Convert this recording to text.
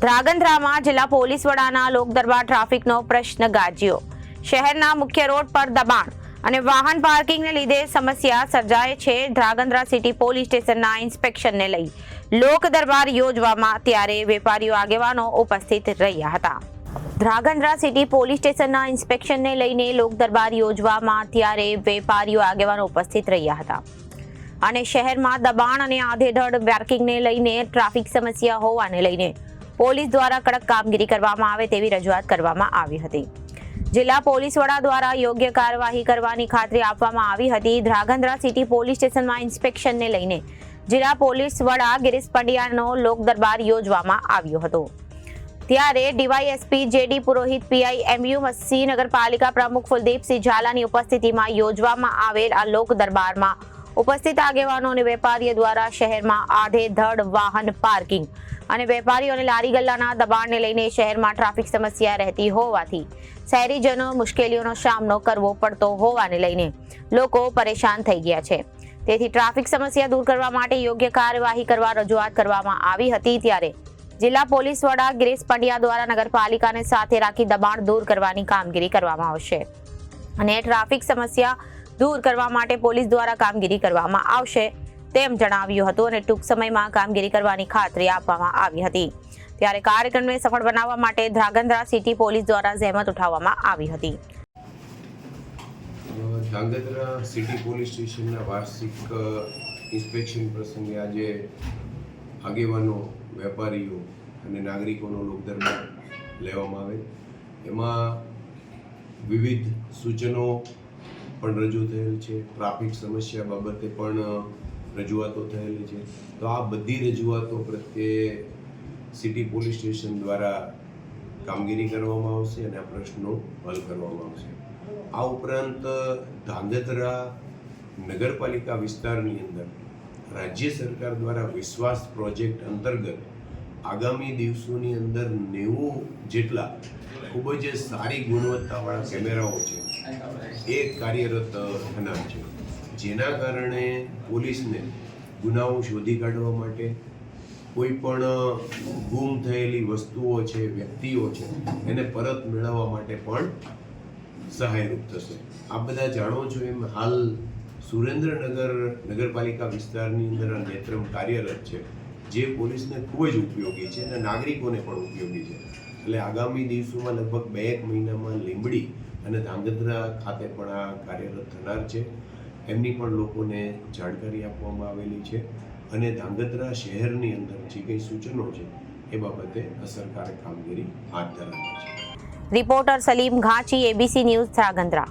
ધ્રાંગધ્રામાં જિલ્લા પોલીસ વડાના લોકદરબાર ટ્રાફિકનો પ્રશ્ન ગાજ્યો। શહેરના મુખ્ય રોડ પર દબાણ અને વાહન પાર્કિંગને લીધે સમસ્યા સર્જાય છે। ધ્રાંગધ્રા સિટી પોલીસ સ્ટેશનના ઇન્સ્પેક્શનને લઈ લોકદરબાર યોજવામાં ત્યારે વેપારીઓ આગેવાનો ઉપસ્થિત રહ્યા હતા। ધ્રાંગધ્રા સિટી પોલીસ સ્ટેશનના ઇન્સ્પેક્શનને લઈને લોકદરબાર યોજવામાં ત્યારે વેપારીઓ આગેવાનો ઉપસ્થિત રહ્યા હતા અને શહેરમાં દબાણ અને આધેધડ પાર્કિંગને લઈને ટ્રાફિક સમસ્યા હોવાને લઈને પોલીસ દ્વારા કડક કામગીરી કરવામાં આવે તેવી રજૂઆત કરવામાં આવી હતી। જિલ્લા પોલીસ વડા દ્વારા યોગ્ય કાર્યવાહી કરવાની ખાતરી આપવામાં આવી હતી। ધ્રાંગધ્રા સિટી પોલીસ સ્ટેશનમાં ઇન્સ્પેક્શનને લઈને જિલ્લા પોલીસ વડા ગિરીશ પંડ્યાનો લોકદરબાર યોજવામાં આવ્યો હતો। ત્યારે ડીવાયએસપી જેડી પુરોહિત, પીઆઈ એમયુ મસ્સી, નગરપાલિકા પ્રમુખ ફુલદીપસિંહ ઝાલાની ઉપસ્થિતિમાં યોજવામાં આવેલ આ લોકદરબારમાં ઉપસ્થિત આગેવાનો અને વેપારીઓ દ્વારા શહેરમાં આધેધડ વાહન પાર્કિંગ અને વેપારીઓ અને લારી ગલ્લાના દબાણને લઈને શહેરમાં ટ્રાફિક સમસ્યા રહેતી હોવાથી શહેરીજનો મુશ્કેલીઓનો સામનો કરવો પડતો હોવાને લઈને લોકો પરેશાન થઈ ગયા છે। તેથી ટ્રાફિક સમસ્યા દૂર કરવા માટે યોગ્ય કાર્યવાહી કરવા રજૂઆત કરવામાં આવી હતી। ત્યારે જિલ્લા પોલીસ વડા ગિરીશ પંડ્યા દ્વારા નગરપાલિકાને સાથે રાખી દબાણ દૂર કરવાની કામગીરી કરવામાં આવશે અને ટ્રાફિક સમસ્યા દૂર કરવા માટે પોલીસ દ્વારા કામગીરી કરવામાં આવશે તેમ જણાવ્યું હતું અને ટૂંક સમયમાં કામગીરી કરવાની ખાતરી આપવામાં આવી હતી। ત્યારે કાર્યક્રમને સફળ બનાવવા માટે ધ્રાંગધ્રા સિટી પોલીસ દ્વારા જહેમત ઉઠાવવામાં આવી હતી। ધ્રાંગધ્રા સિટી પોલીસ સ્ટેશનના વાર્ષિક ઇન્સ્પેક્શન પ્રસંગે આજે આગેવાનો, વેપારીઓ અને નાગરિકોનો લોકદરબાર લેવામાં આવે। એમાં વિવિધ સૂચનો પણ રજૂ થયેલ છે, ટ્રાફિક સમસ્યા બાબતે પણ રજૂઆતો થયેલી છે। તો આ બધી રજૂઆતો પ્રત્યે સિટી પોલીસ સ્ટેશન દ્વારા કામગીરી કરવામાં આવશે અને આ પ્રશ્નો હલ કરવામાં આવશે। આ ઉપરાંત ધ્રાંગધ્રા નગરપાલિકા વિસ્તારની અંદર રાજ્ય સરકાર દ્વારા વિશ્વાસ પ્રોજેક્ટ અંતર્ગત આગામી દિવસોની અંદર 90 જેટલા ખૂબ જ સારી ગુણવત્તાવાળા કેમેરાઓ છે એ કાર્યરત થનાર છે, જેના કારણે પોલીસને ગુનાઓ શોધી કાઢવા માટે, કોઈ પણ ગુમ થયેલી વસ્તુઓ છે, વ્યક્તિઓ છે, એને પરત મેળવવા માટે પણ સહાયરૂપ થશે। આ બધા જાણો છો એમ હાલ સુરેન્દ્રનગર નગરપાલિકા વિસ્તારની અંદર આ નેત્રમ કાર્યરત છે, જે પોલીસને ખૂબ જ ઉપયોગી છે અને નાગરિકોને પણ ઉપયોગી છે। એટલે આગામી દિવસોમાં લગભગ 2-1 મહિનામાં લીંબડી અને ધ્રાંગધ્રા ખાતે પણ આ કાર્યરત થનાર છે। એમની પણ લોકોને જાણકારી આપવામાં આવેલી છે અને ધ્રાંગધ્રા શહેરની અંદર જે કંઈ સૂચનો છે એ બાબતે અસરકારક કામગીરી હાથ ધરાવી છે। રિપોર્ટર સલીમ ઘાંચી, એબીસી ન્યૂઝ, ધ્રાંગધ્રા।